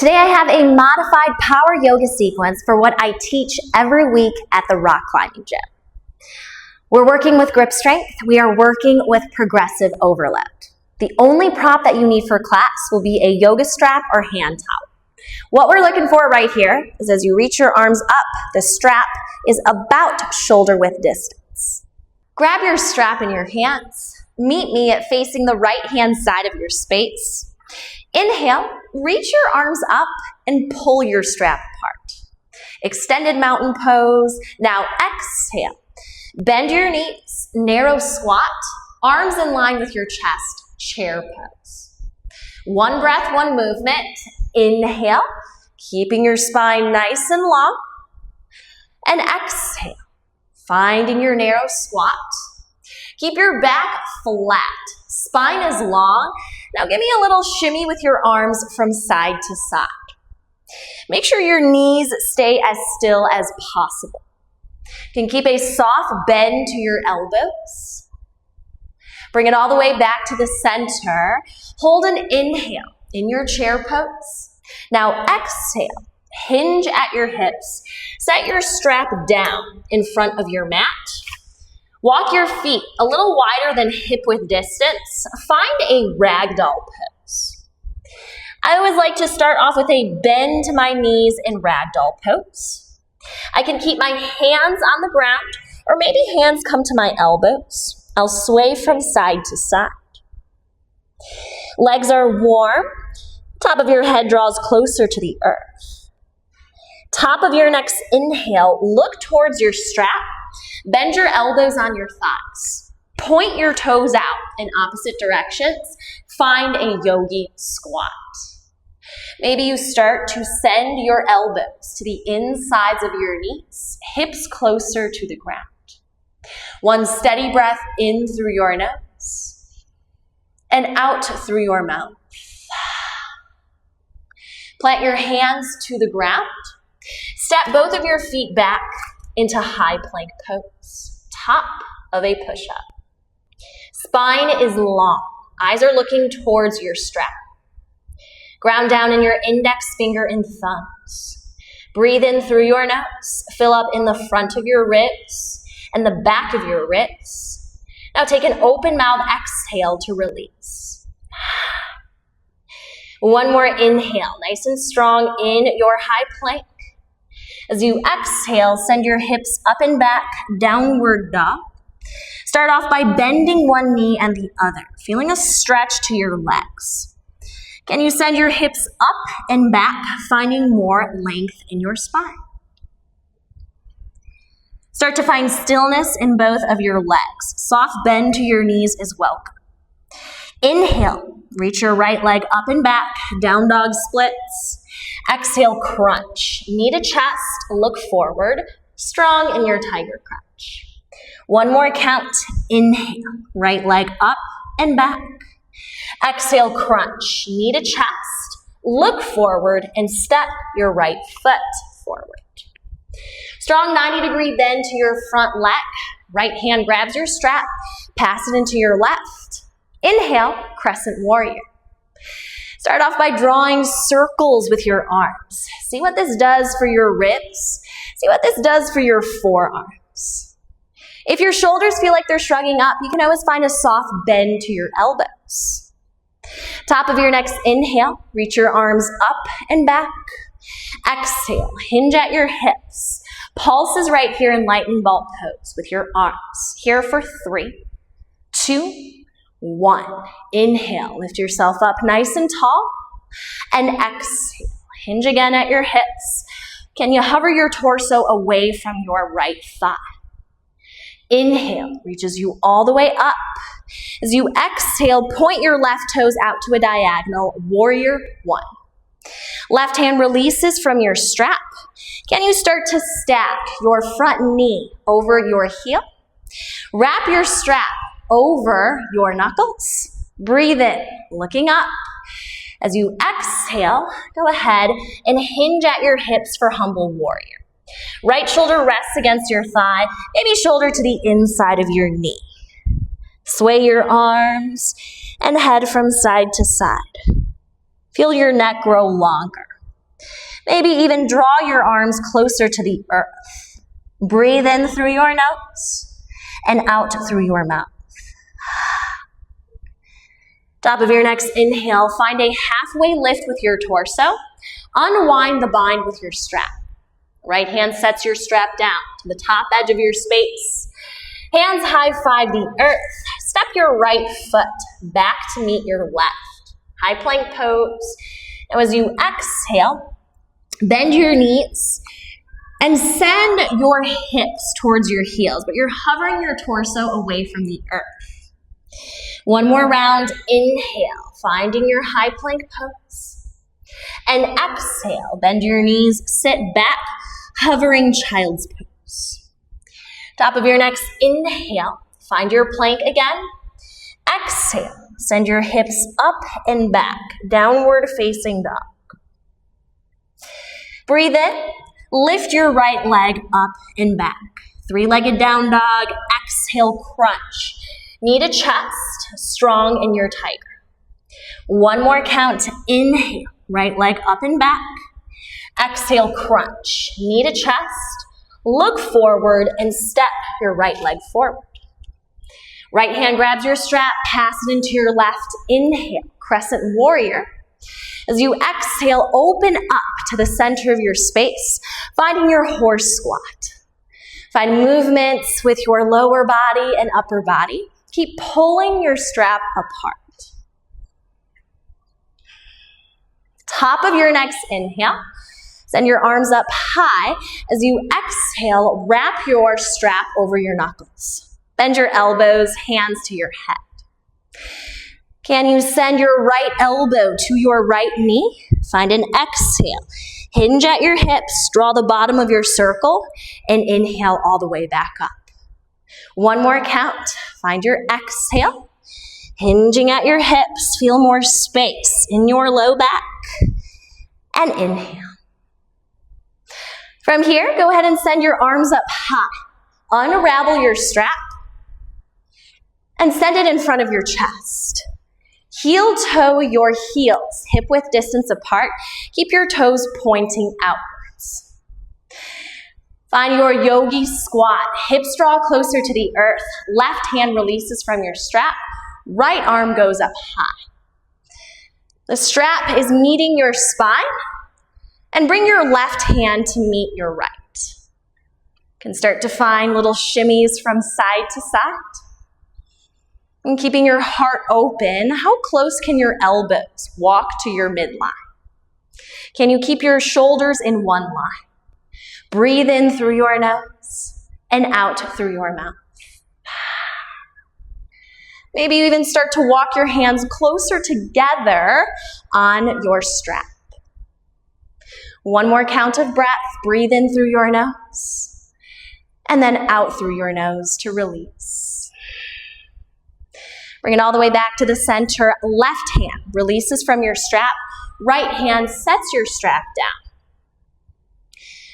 Today I have a modified power yoga sequence for what I teach every week at the rock climbing gym. We're working with grip strength. We are working with progressive overload. The only prop that you need for class will be a yoga strap or hand towel. What we're looking for right here is as you reach your arms up, the strap is about shoulder width distance. Grab your strap in your hands. Meet me at facing the right hand side of your space. Inhale, reach your arms up and pull your strap apart. Extended mountain pose. Now exhale. Bend your knees, narrow squat, arms in line with your chest, chair pose. One breath, one movement. Inhale, keeping your spine nice and long. And exhale, finding your narrow squat. Keep your back flat. Spine is long. Now give me a little shimmy with your arms from side to side. Make sure your knees stay as still as possible. You can keep a soft bend to your elbows. Bring it all the way back to the center. Hold an inhale in your chair pose. Now exhale, hinge at your hips. Set your strap down in front of your mat. Walk your feet a little wider than hip width distance. Find a ragdoll pose. I always like to start off with a bend to my knees in ragdoll pose. I can keep my hands on the ground, or maybe hands come to my elbows. I'll sway from side to side. Legs are warm. Top of your head draws closer to the earth. Top of your next inhale, look towards your strap. Bend your elbows on your thighs. Point your toes out in opposite directions. Find a yogi squat. Maybe you start to send your elbows to the insides of your knees, hips closer to the ground. One steady breath in through your nose and out through your mouth. Plant your hands to the ground. Step both of your feet back into high plank pose, top of a push-up. Spine is long. Eyes are looking towards your strap. Ground down in your index finger and thumbs. Breathe in through your nose. Fill up in the front of your ribs and the back of your ribs. Now take an open mouth exhale to release. One more inhale, nice and strong in your high plank. As you exhale, send your hips up and back, downward dog. Start off by bending one knee and the other, feeling a stretch to your legs. Can you send your hips up and back, finding more length in your spine? Start to find stillness in both of your legs. Soft bend to your knees is welcome. Inhale, reach your right leg up and back, down dog splits. Exhale, crunch. Knee to chest, look forward, strong in your tiger crunch. One more count. Inhale, right leg up and back. Exhale, crunch. Knee to chest, look forward and step your right foot forward. Strong 90-degree bend to your front leg. Right hand grabs your strap, pass it into your left. Inhale, crescent warrior. Start off by drawing circles with your arms. See what this does for your ribs. See what this does for your forearms. If your shoulders feel like they're shrugging up, you can always find a soft bend to your elbows. Top of your next inhale, reach your arms up and back. Exhale, hinge at your hips. Pulse is right here in lightning bolt pose with your arms. Here for 3, 2, 1. Inhale, lift yourself up nice and tall. And exhale, hinge again at your hips. Can you hover your torso away from your right thigh? Inhale, reaches you all the way up. As you exhale, point your left toes out to a diagonal, warrior 1. Left hand releases from your strap. Can you start to stack your front knee over your heel? Wrap your strap over your knuckles. Breathe in, looking up. As you exhale, go ahead and hinge at your hips for humble warrior. Right shoulder rests against your thigh, maybe shoulder to the inside of your knee. Sway your arms and head from side to side. Feel your neck grow longer. Maybe even draw your arms closer to the earth. Breathe in through your nose and out through your mouth. Top of your next inhale, find a halfway lift with your torso. Unwind the bind with your strap. Right hand sets your strap down to the top edge of your space. Hands high-five the earth. Step your right foot back to meet your left. High plank pose. Now as you exhale, bend your knees and send your hips towards your heels, but you're hovering your torso away from the earth. One more round, inhale, finding your high plank pose. And exhale, bend your knees, sit back, hovering child's pose. Top of your next inhale, find your plank again. Exhale, send your hips up and back, downward facing dog. Breathe in, lift your right leg up and back. Three-legged down dog, exhale, crunch. Knee to chest, strong in your tiger. One more count, inhale, right leg up and back. Exhale, crunch. Knee to chest, look forward and step your right leg forward. Right hand grabs your strap, pass it into your left. Inhale, crescent warrior. As you exhale, open up to the center of your space, finding your horse squat. Find movements with your lower body and upper body. Keep pulling your strap apart. Top of your next inhale, send your arms up high. As you exhale, wrap your strap over your knuckles. Bend your elbows, hands to your head. Can you send your right elbow to your right knee? Find an exhale. Hinge at your hips, draw the bottom of your circle, and inhale all the way back up. One more count. Find your exhale. Hinging at your hips, feel more space in your low back. And inhale. From here, go ahead and send your arms up high. Unravel your strap and send it in front of your chest. Heel toe your heels, hip width distance apart. Keep your toes pointing outwards. Find your yogi squat. Hips draw closer to the earth. Left hand releases from your strap. Right arm goes up high. The strap is meeting your spine. And bring your left hand to meet your right. You can start to find little shimmies from side to side. And keeping your heart open, how close can your elbows walk to your midline? Can you keep your shoulders in one line? Breathe in through your nose and out through your mouth. Maybe you even start to walk your hands closer together on your strap. One more count of breath. Breathe in through your nose and then out through your nose to release. Bring it all the way back to the center. Left hand releases from your strap. Right hand sets your strap down.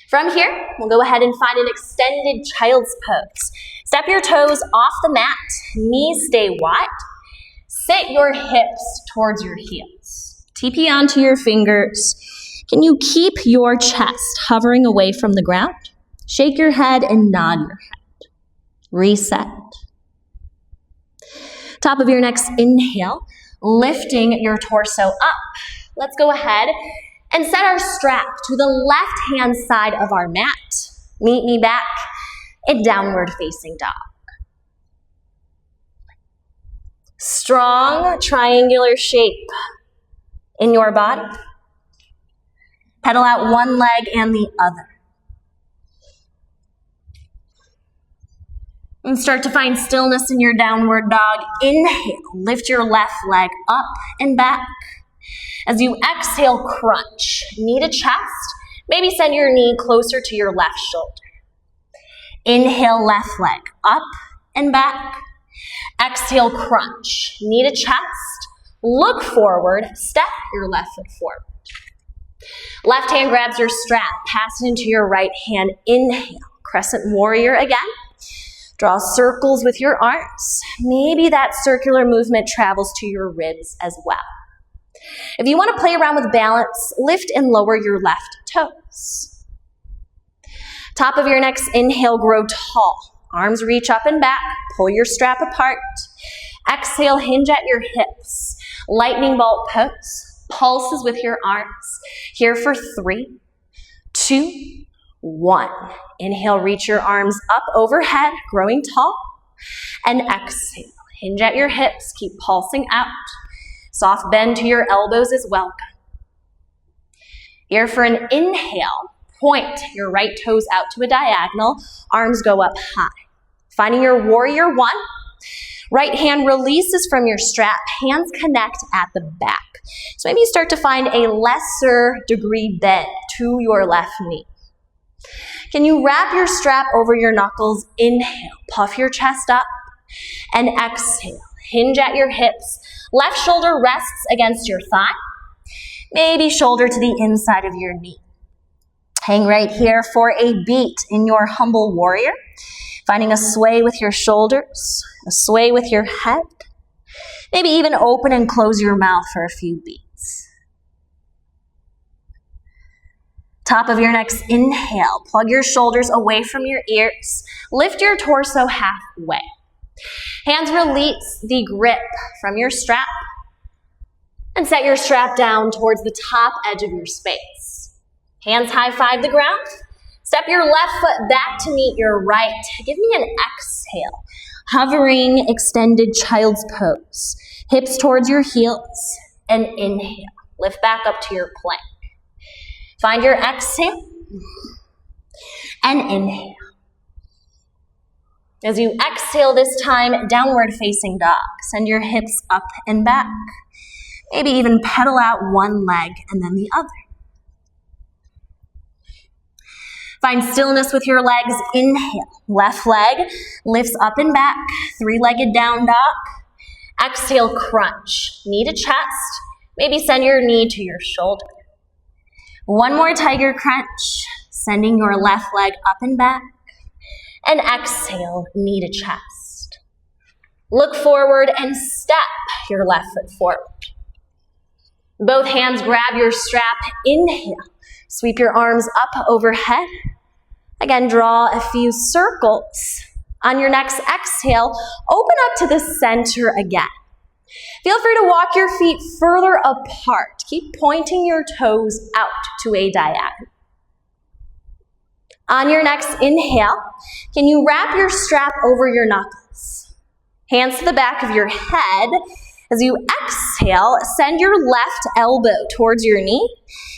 From here, we'll go ahead and find an extended child's pose. Step your toes off the mat. Knees stay wide. Sit your hips towards your heels. TP onto your fingers. Can you keep your chest hovering away from the ground? Shake your head and nod your head. Reset. Top of your next inhale, lifting your torso up. Let's go ahead and set our strap to the left-hand side of our mat. Meet me back in downward facing dog. Strong triangular shape in your body. Pedal out one leg and the other. And start to find stillness in your downward dog. Inhale, lift your left leg up and back. As you exhale, crunch. Knee to chest. Maybe send your knee closer to your left shoulder. Inhale, left leg up and back. Exhale, crunch. Knee to chest. Look forward. Step your left foot forward. Left hand grabs your strap. Pass it into your right hand. Inhale, crescent warrior again. Draw circles with your arms. Maybe that circular movement travels to your ribs as well. If you want to play around with balance, lift and lower your left toes. Top of your next inhale, grow tall. Arms reach up and back. Pull your strap apart. Exhale, hinge at your hips. Lightning bolt pose. Pulses with your arms. Here for 3, 2, 1. Inhale, reach your arms up overhead, growing tall. And exhale, hinge at your hips. Keep pulsing out. Soft bend to your elbows is welcome. Here for an inhale, point your right toes out to a diagonal. Arms go up high. Finding your warrior 1. Right hand releases from your strap. Hands connect at the back. So maybe you start to find a lesser degree bend to your left knee. Can you wrap your strap over your knuckles? Inhale, puff your chest up. And exhale, hinge at your hips. Left shoulder rests against your thigh. Maybe shoulder to the inside of your knee. Hang right here for a beat in your humble warrior. Finding a sway with your shoulders, a sway with your head. Maybe even open and close your mouth for a few beats. Top of your next inhale, plug your shoulders away from your ears. Lift your torso halfway. Hands release the grip from your strap and set your strap down towards the top edge of your space. Hands high-five the ground. Step your left foot back to meet your right. Give me an exhale. Hovering, extended child's pose. Hips towards your heels. And inhale. Lift back up to your plank. Find your exhale. And inhale. As you exhale this time, downward facing dog. Send your hips up and back. Maybe even pedal out one leg and then the other. Find stillness with your legs. Inhale. Left leg lifts up and back. 3-legged down dog. Exhale, crunch. Knee to chest. Maybe send your knee to your shoulder. One more tiger crunch. Sending your left leg up and back. And exhale, knee to chest. Look forward and step your left foot forward. Both hands grab your strap. Inhale. Sweep your arms up overhead. Again, draw a few circles. On your next exhale, open up to the center again. Feel free to walk your feet further apart. Keep pointing your toes out to a diagonal. On your next inhale, can you wrap your strap over your knuckles? Hands to the back of your head. As you exhale, send your left elbow towards your knee.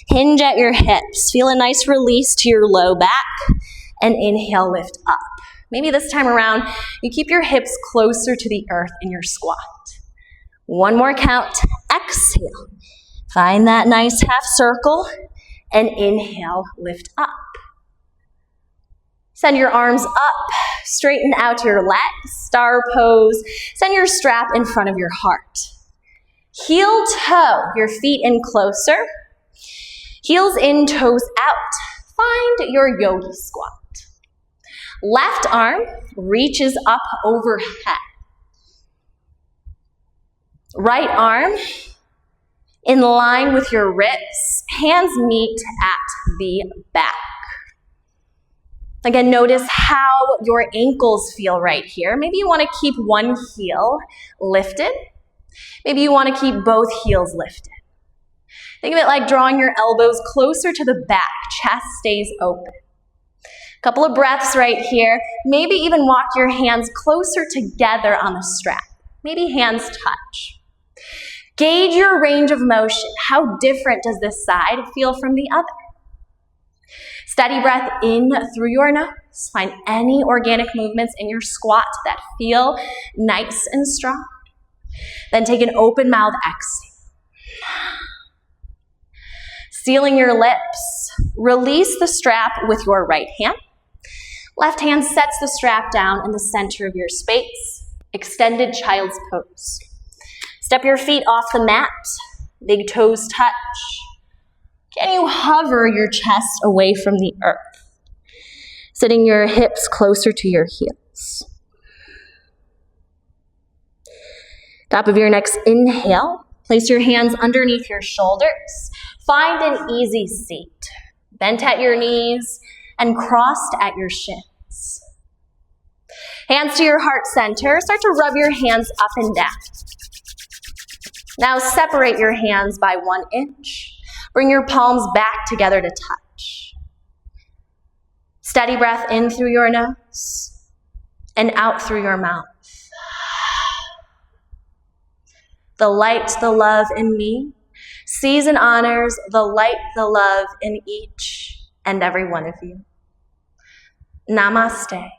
Hinge at your hips. Feel a nice release to your low back. And inhale, lift up. Maybe this time around, you keep your hips closer to the earth in your squat. One more count. Exhale. Find that nice half circle. And inhale, lift up. Send your arms up. Straighten out your legs. Star pose. Send your strap in front of your heart. Heel toe, your feet in closer. Heels in, toes out. Find your yogi squat. Left arm reaches up overhead. Right arm in line with your ribs. Hands meet at the back. Again, notice how your ankles feel right here. Maybe you want to keep one heel lifted. Maybe you want to keep both heels lifted. Think of it like drawing your elbows closer to the back. Chest stays open. A couple of breaths right here. Maybe even walk your hands closer together on the strap. Maybe hands touch. Gauge your range of motion. How different does this side feel from the other? Steady breath in through your nose. Find any organic movements in your squat that feel nice and strong. Then take an open mouth exhale. Sealing your lips, release the strap with your right hand. Left hand sets the strap down in the center of your space. Extended child's pose. Step your feet off the mat. Big toes touch. Can you hover your chest away from the earth? Sitting your hips closer to your heels. Top of your next inhale. Place your hands underneath your shoulders. Find an easy seat, bent at your knees and crossed at your shins. Hands to your heart center. Start to rub your hands up and down. Now separate your hands by 1 inch. Bring your palms back together to touch. Steady breath in through your nose and out through your mouth. The light, the love in me, sees and honors the light, the love in each and every one of you. Namaste.